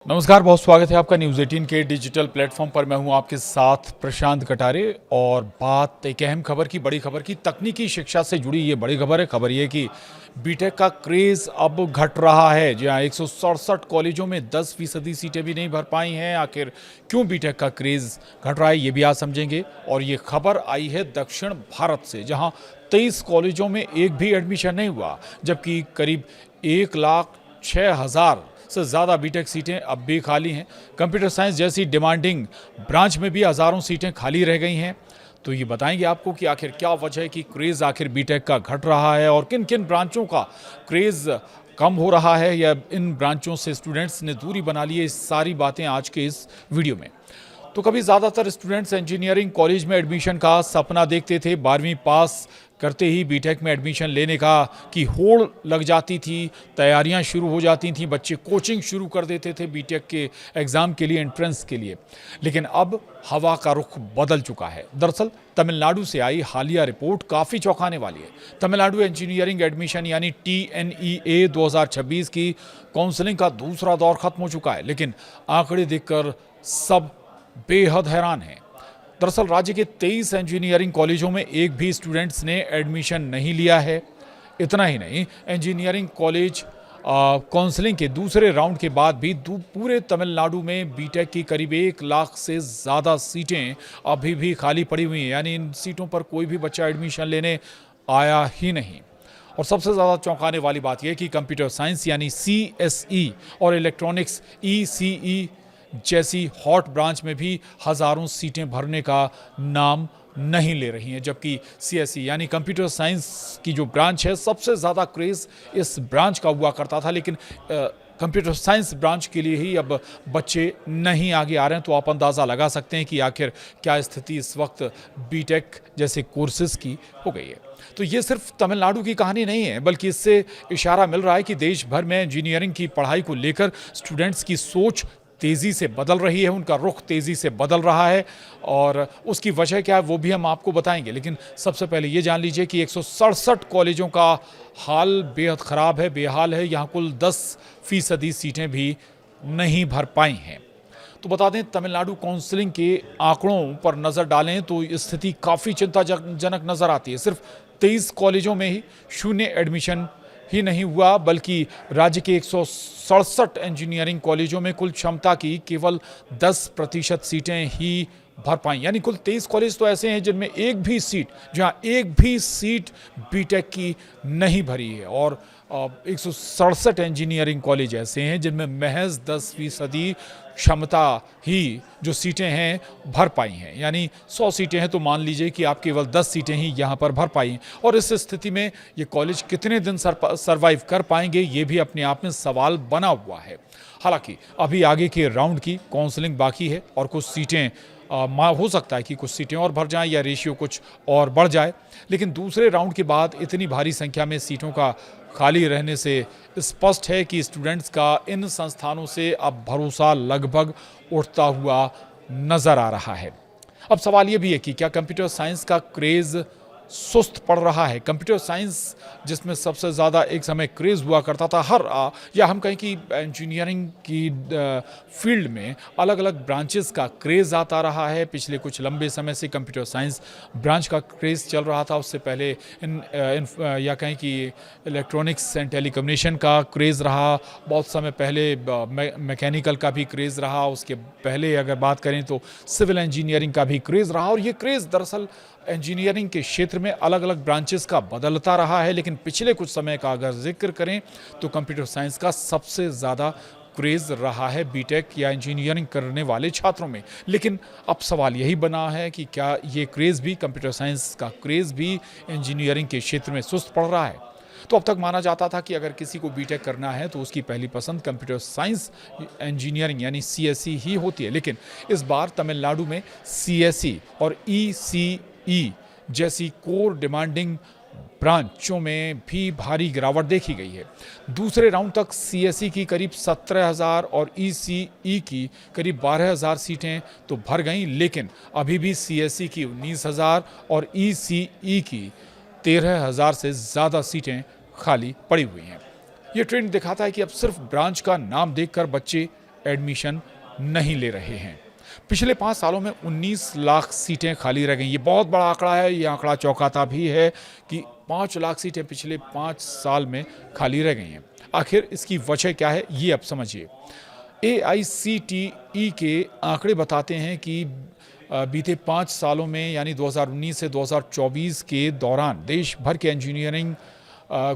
नमस्कार, बहुत स्वागत है आपका न्यूज़ 18 के डिजिटल प्लेटफॉर्म पर। मैं हूं आपके साथ प्रशांत कटारे और बात एक अहम खबर की, बड़ी खबर की, तकनीकी शिक्षा से जुड़ी ये बड़ी खबर है। खबर ये कि बीटेक का क्रेज़ अब घट रहा है। जहां 167 कॉलेजों में 10% सीटें भी नहीं भर पाई हैं। आखिर क्यों बीटेक का क्रेज़ घट रहा है, ये भी आज समझेंगे। और ये खबर आई है दक्षिण भारत से, जहाँ 23 कॉलेजों में एक भी एडमिशन नहीं हुआ, जबकि करीब 1,06,000 से ज़्यादा बीटेक सीटें अब भी खाली हैं। कंप्यूटर साइंस जैसी डिमांडिंग ब्रांच में भी हज़ारों सीटें खाली रह गई हैं। तो ये बताएंगे आपको कि आखिर क्या वजह है कि क्रेज़ आखिर बीटेक का घट रहा है और किन किन ब्रांचों का क्रेज़ कम हो रहा है या इन ब्रांचों से स्टूडेंट्स ने दूरी बना ली है। इस सारी बातें आज के इस वीडियो में। तो कभी ज़्यादातर स्टूडेंट्स इंजीनियरिंग कॉलेज में एडमिशन का सपना देखते थे। 12वीं पास करते ही बीटेक में एडमिशन लेने का की होड़ लग जाती थी, तैयारियां शुरू हो जाती थी, बच्चे कोचिंग शुरू कर देते थे बीटेक के एग्ज़ाम के लिए, एंट्रेंस के लिए। लेकिन अब हवा का रुख बदल चुका है। दरअसल तमिलनाडु से आई हालिया रिपोर्ट काफ़ी चौंकाने वाली है। तमिलनाडु इंजीनियरिंग एडमिशन यानी TNEA 2026 की काउंसलिंग का दूसरा दौर खत्म हो चुका है, लेकिन आंकड़े देखकर सब बेहद हैरान हैं। दरअसल राज्य के 23 इंजीनियरिंग कॉलेजों में एक भी स्टूडेंट्स ने एडमिशन नहीं लिया है। इतना ही नहीं, इंजीनियरिंग कॉलेज काउंसलिंग के दूसरे राउंड के बाद भी पूरे तमिलनाडु में बीटेक की करीब 1 लाख से ज़्यादा सीटें अभी भी खाली पड़ी हुई हैं। यानी इन सीटों पर कोई भी बच्चा एडमिशन लेने आया ही नहीं। और सबसे ज़्यादा चौंकाने वाली बात यह कि कंप्यूटर साइंस यानी CSE और इलेक्ट्रॉनिक्स ECE जैसी हॉट ब्रांच में भी हज़ारों सीटें भरने का नाम नहीं ले रही हैं। जबकि CSE यानी कंप्यूटर साइंस की जो ब्रांच है, सबसे ज़्यादा क्रेज़ इस ब्रांच का हुआ करता था, लेकिन कंप्यूटर साइंस ब्रांच के लिए ही अब बच्चे नहीं आगे आ रहे हैं। तो आप अंदाज़ा लगा सकते हैं कि आखिर क्या स्थिति इस वक्त बीटेक जैसे कोर्सेज़ की हो गई है। तो ये सिर्फ तमिलनाडु की कहानी नहीं है, बल्कि इससे इशारा मिल रहा है कि देश भर में इंजीनियरिंग की पढ़ाई को लेकर स्टूडेंट्स की सोच तेज़ी से बदल रही है, उनका रुख तेज़ी से बदल रहा है। और उसकी वजह क्या है वो भी हम आपको बताएंगे, लेकिन सबसे पहले ये जान लीजिए कि 167 कॉलेजों का हाल बेहद ख़राब है, बेहाल है। यहाँ कुल 10% सीटें भी नहीं भर पाई हैं। तो बता दें, तमिलनाडु काउंसलिंग के आंकड़ों पर नज़र डालें तो स्थिति काफ़ी चिंताजनक नज़र आती है। सिर्फ 23 कॉलेजों में ही शून्य एडमिशन ही नहीं हुआ, बल्कि राज्य के 167 इंजीनियरिंग कॉलेजों में कुल क्षमता की केवल 10% सीटें ही भर पाई। यानी कुल 23 कॉलेज तो ऐसे हैं जिनमें एक भी सीट बीटेक की नहीं भरी है। और 167 इंजीनियरिंग कॉलेज ऐसे हैं जिनमें महज 10% क्षमता ही जो सीटें हैं भर पाई हैं। यानी 100 सीटें हैं तो मान लीजिए कि आप केवल 10 सीटें ही यहाँ पर भर पाई। और इस स्थिति में ये कॉलेज कितने दिन सरवाइव कर पाएंगे, ये भी अपने आप में सवाल बना हुआ है। हालांकि अभी आगे के राउंड की काउंसलिंग बाकी है और कुछ सीटें हो सकता है कि कुछ सीटें और भर जाएं या रेशियो कुछ और बढ़ जाए। लेकिन दूसरे राउंड के बाद इतनी भारी संख्या में सीटों का खाली रहने से स्पष्ट है कि स्टूडेंट्स का इन संस्थानों से अब भरोसा लगभग उठता हुआ नज़र आ रहा है। अब सवाल ये भी है कि क्या कंप्यूटर साइंस का क्रेज़ सुस्त पड़ रहा है। कंप्यूटर साइंस जिसमें सबसे ज़्यादा एक समय क्रेज़ हुआ करता था, या हम कहें कि इंजीनियरिंग की फील्ड में अलग अलग ब्रांचेस का क्रेज़ आता रहा है। पिछले कुछ लंबे समय से कंप्यूटर साइंस ब्रांच का क्रेज़ चल रहा था। उससे पहले या कहें कि इलेक्ट्रॉनिक्स एंड टेलीकम्युनिकेशन का क्रेज़ रहा। बहुत समय पहले मैकेनिकल का भी क्रेज़ रहा। उसके पहले अगर बात करें तो सिविल इंजीनियरिंग का भी क्रेज़ रहा। और ये क्रेज़ दरअसल इंजीनियरिंग के क्षेत्र में अलग अलग ब्रांचेस का बदलता रहा है। लेकिन पिछले कुछ समय का अगर जिक्र करें तो कंप्यूटर साइंस का सबसे ज़्यादा क्रेज़ रहा है बीटेक या इंजीनियरिंग करने वाले छात्रों में। लेकिन अब सवाल यही बना है कि क्या ये क्रेज़ भी, कंप्यूटर साइंस का क्रेज़ भी इंजीनियरिंग के क्षेत्र में सुस्त पड़ रहा है। तो अब तक माना जाता था कि अगर किसी को बीटेक करना है तो उसकी पहली पसंद कंप्यूटर साइंस इंजीनियरिंग यानी CSE ही होती है। लेकिन इस बार तमिलनाडु में CSE और ECE जैसी कोर डिमांडिंग ब्रांचों में भी भारी गिरावट देखी गई है। दूसरे राउंड तक CSE की करीब 17,000 और ECE की करीब 12,000 सीटें तो भर गईं, लेकिन अभी भी CSE की 19,000 और ECE की 13,000 से ज़्यादा सीटें खाली पड़ी हुई हैं। ये ट्रेंड दिखाता है कि अब सिर्फ ब्रांच का नाम देखकर बच्चे एडमिशन नहीं ले रहे हैं। पिछले 5 सालों में 19 लाख सीटें खाली रह गई। ये बहुत बड़ा आंकड़ा है, ये आंकड़ा चौंकाता भी है कि 5 लाख सीटें पिछले 5 साल में खाली रह गई हैं। आखिर इसकी वजह क्या है, ये अब समझिए। AICTE के आंकड़े बताते हैं कि बीते 5 सालों में यानी 2019 से 2024 के दौरान देश भर के इंजीनियरिंग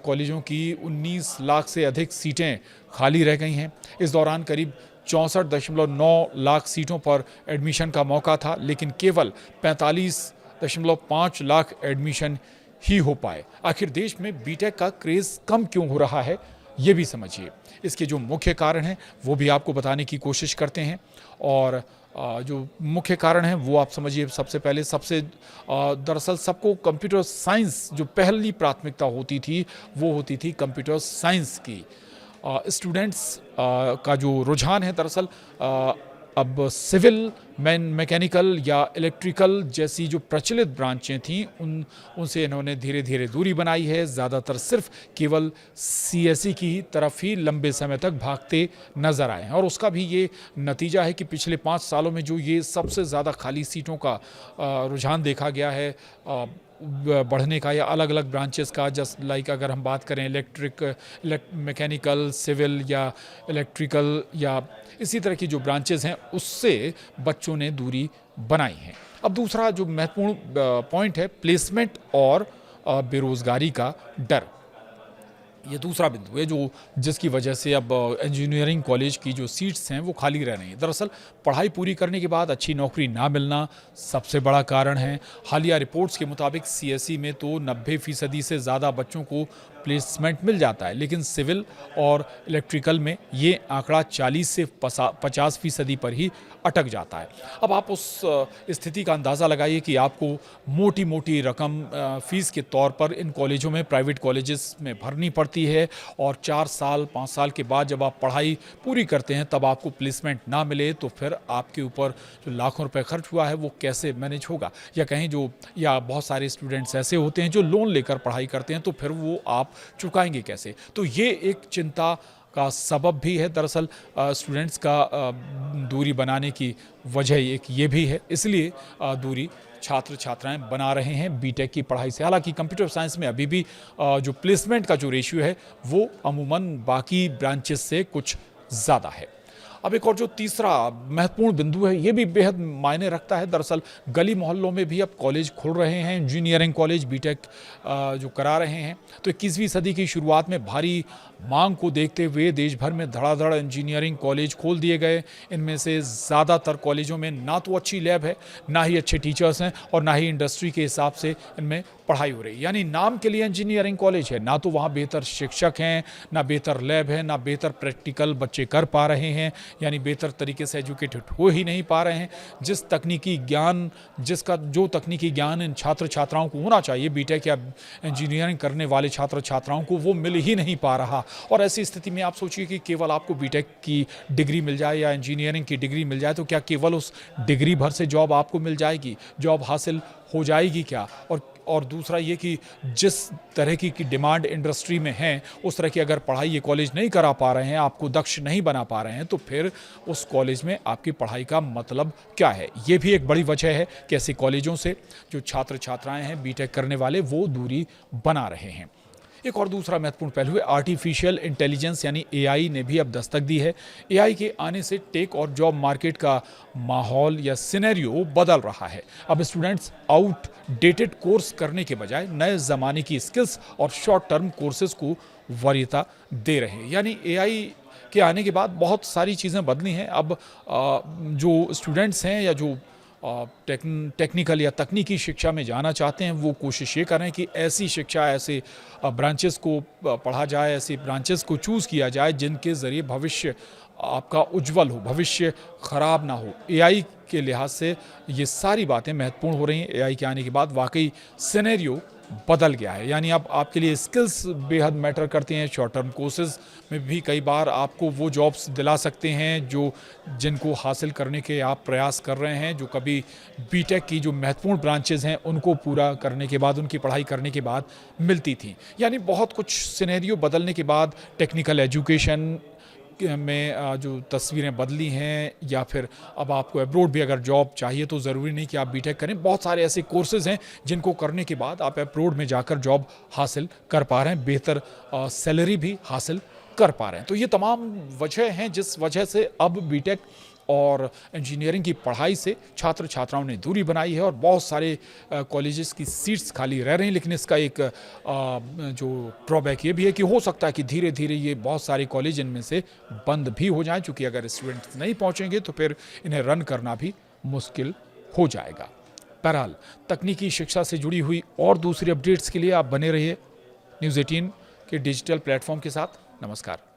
कॉलेजों की 19 लाख से अधिक सीटें खाली रह गई हैं। इस दौरान करीब 64.9 लाख सीटों पर एडमिशन का मौका था, लेकिन केवल 45.5 लाख एडमिशन ही हो पाए। आखिर देश में बीटेक का क्रेज़ कम क्यों हो रहा है, ये भी समझिए। इसके जो मुख्य कारण हैं वो भी आपको बताने की कोशिश करते हैं। और जो मुख्य कारण है वो आप समझिए। सबसे पहले दरअसल सबको कंप्यूटर साइंस जो पहली प्राथमिकता होती थी वो होती थी कंप्यूटर साइंस की। स्टूडेंट्स का जो रुझान है दरअसल अब सिविल, मैकेनिकल या इलेक्ट्रिकल जैसी जो प्रचलित ब्रांचें थीं उनसे इन्होंने धीरे धीरे दूरी बनाई है। ज़्यादातर सिर्फ केवल CSE की तरफ ही लंबे समय तक भागते नज़र आए हैं। और उसका भी ये नतीजा है कि पिछले 5 सालों में जो ये सबसे ज़्यादा खाली सीटों का रुझान देखा गया है बढ़ने का, या अलग अलग ब्रांचेस का, जस्ट लाइक अगर हम बात करें मैकेनिकल, सिविल या इलेक्ट्रिकल या इसी तरह की जो ब्रांचेस हैं उससे बच्चों ने दूरी बनाई है। अब दूसरा जो महत्वपूर्ण पॉइंट है प्लेसमेंट और बेरोज़गारी का डर। ये दूसरा बिंदु है जो जिसकी वजह से अब इंजीनियरिंग कॉलेज की जो सीट्स हैं वो खाली रह रही हैं। दरअसल पढ़ाई पूरी करने के बाद अच्छी नौकरी ना मिलना सबसे बड़ा कारण है। हालिया रिपोर्ट्स के मुताबिक CSE में तो 90% से ज़्यादा बच्चों को प्लेसमेंट मिल जाता है, लेकिन सिविल और इलेक्ट्रिकल में ये आंकड़ा 40 से 50% पर ही अटक जाता है। अब आप उस स्थिति का अंदाज़ा लगाइए कि आपको मोटी मोटी रकम फ़ीस के तौर पर इन कॉलेजों में, प्राइवेट कॉलेजेस में भरनी पड़ती है, और 4 साल 5 साल के बाद जब आप पढ़ाई पूरी करते हैं तब आपको प्लेसमेंट ना मिले तो फिर आपके ऊपर जो लाखों रुपए खर्च हुआ है वो कैसे मैनेज होगा। या बहुत सारे स्टूडेंट्स ऐसे होते हैं जो लोन लेकर पढ़ाई करते हैं, तो फिर वो आप चुकाएंगे कैसे। तो ये एक चिंता का सबब भी है दरअसल स्टूडेंट्स का दूरी बनाने की वजह एक ये भी है। इसलिए दूरी छात्र छात्राएं बना रहे हैं बीटेक की पढ़ाई से। हालांकि कंप्यूटर साइंस में अभी भी जो प्लेसमेंट का जो रेशियो है वो अमूमन बाकी ब्रांचेस से कुछ ज़्यादा है। अब एक और जो तीसरा महत्वपूर्ण बिंदु है ये भी बेहद मायने रखता है। दरअसल गली मोहल्लों में भी अब कॉलेज खुल रहे हैं, इंजीनियरिंग कॉलेज बीटेक जो करा रहे हैं। तो 21वीं सदी की शुरुआत में भारी मांग को देखते हुए देश भर में धड़ाधड़ इंजीनियरिंग कॉलेज खोल दिए गए। इनमें से ज़्यादातर कॉलेजों में ना तो अच्छी लैब है, ना ही अच्छे टीचर्स हैं, और ना ही इंडस्ट्री के हिसाब से इनमें पढ़ाई हो रही है। यानी नाम के लिए इंजीनियरिंग कॉलेज है, ना तो वहाँ बेहतर शिक्षक हैं, ना बेहतर लैब है, ना बेहतर प्रैक्टिकल बच्चे कर पा रहे हैं, यानी बेहतर तरीके से एजुकेटेड हो ही नहीं पा रहे हैं। जो तकनीकी ज्ञान इन छात्र छात्राओं को होना चाहिए बीटेक या इंजीनियरिंग करने वाले छात्र छात्राओं को, वो मिल ही नहीं पा रहा। और ऐसी स्थिति में आप सोचिए कि केवल आपको बीटेक की डिग्री मिल जाए या इंजीनियरिंग की डिग्री मिल जाए तो क्या केवल उस डिग्री भर से जॉब आपको मिल जाएगी, जॉब हासिल हो जाएगी क्या? और दूसरा ये कि जिस तरह की डिमांड इंडस्ट्री में है उस तरह की अगर पढ़ाई ये कॉलेज नहीं करा पा रहे हैं, आपको दक्ष नहीं बना पा रहे हैं, तो फिर उस कॉलेज में आपकी पढ़ाई का मतलब क्या है? ये भी एक बड़ी वजह है कि ऐसे कॉलेजों से जो छात्र छात्राएं हैं बीटेक करने वाले वो दूरी बना रहे हैं। एक और दूसरा महत्वपूर्ण पहलू है आर्टिफिशियल इंटेलिजेंस यानी AI ने भी अब दस्तक दी है। AI के आने से टेक और जॉब मार्केट का माहौल या सिनेरियो बदल रहा है। अब स्टूडेंट्स आउटडेटेड कोर्स करने के बजाय नए ज़माने की स्किल्स और शॉर्ट टर्म कोर्सेज को वरीयता दे रहे हैं। यानी AI के आने के बाद बहुत सारी चीज़ें बदली हैं। अब जो स्टूडेंट्स हैं या जो टेक्निकल या तकनीकी शिक्षा में जाना चाहते हैं वो कोशिश ये करें कि ऐसी शिक्षा, ऐसे ब्रांचेस को पढ़ा जाए, ऐसी ब्रांचेस को चूज़ किया जाए जिनके ज़रिए भविष्य आपका उज्जवल हो, भविष्य ख़राब ना हो। AI के लिहाज से ये सारी बातें महत्वपूर्ण हो रही हैं। AI के आने के बाद वाकई सिनेरियो बदल गया है। यानी अब आपके लिए स्किल्स बेहद मैटर करती हैं। शॉर्ट टर्म कोर्सेज में भी कई बार आपको वो जॉब्स दिला सकते हैं जिनको हासिल करने के आप प्रयास कर रहे हैं, जो कभी बीटेक की जो महत्वपूर्ण ब्रांचेज हैं उनको पूरा करने के बाद, उनकी पढ़ाई करने के बाद मिलती थी। यानी बहुत कुछ सिनेरियो बदलने के बाद टेक्निकल एजुकेशन में जो तस्वीरें बदली हैं, या फिर अब आपको अब्रोड भी अगर जॉब चाहिए तो ज़रूरी नहीं कि आप बीटेक करें। बहुत सारे ऐसे कोर्सेज़ हैं जिनको करने के बाद आप अब्रोड में जाकर जॉब हासिल कर पा रहे हैं, बेहतर सैलरी भी हासिल कर पा रहे हैं। तो ये तमाम वजह हैं जिस वजह से अब बीटेक और इंजीनियरिंग की पढ़ाई से छात्र छात्राओं ने दूरी बनाई है और बहुत सारे कॉलेजेस की सीट्स खाली रह रही हैं। लेकिन इसका एक जो ड्रॉबैक ये भी है कि हो सकता है कि धीरे धीरे ये बहुत सारे कॉलेज इनमें से बंद भी हो जाएं, क्योंकि अगर स्टूडेंट्स नहीं पहुंचेंगे तो फिर इन्हें रन करना भी मुश्किल हो जाएगा। बहरहाल तकनीकी शिक्षा से जुड़ी हुई और दूसरी अपडेट्स के लिए आप बने रहिए न्यूज़ 18 के डिजिटल प्लेटफॉर्म के साथ। नमस्कार।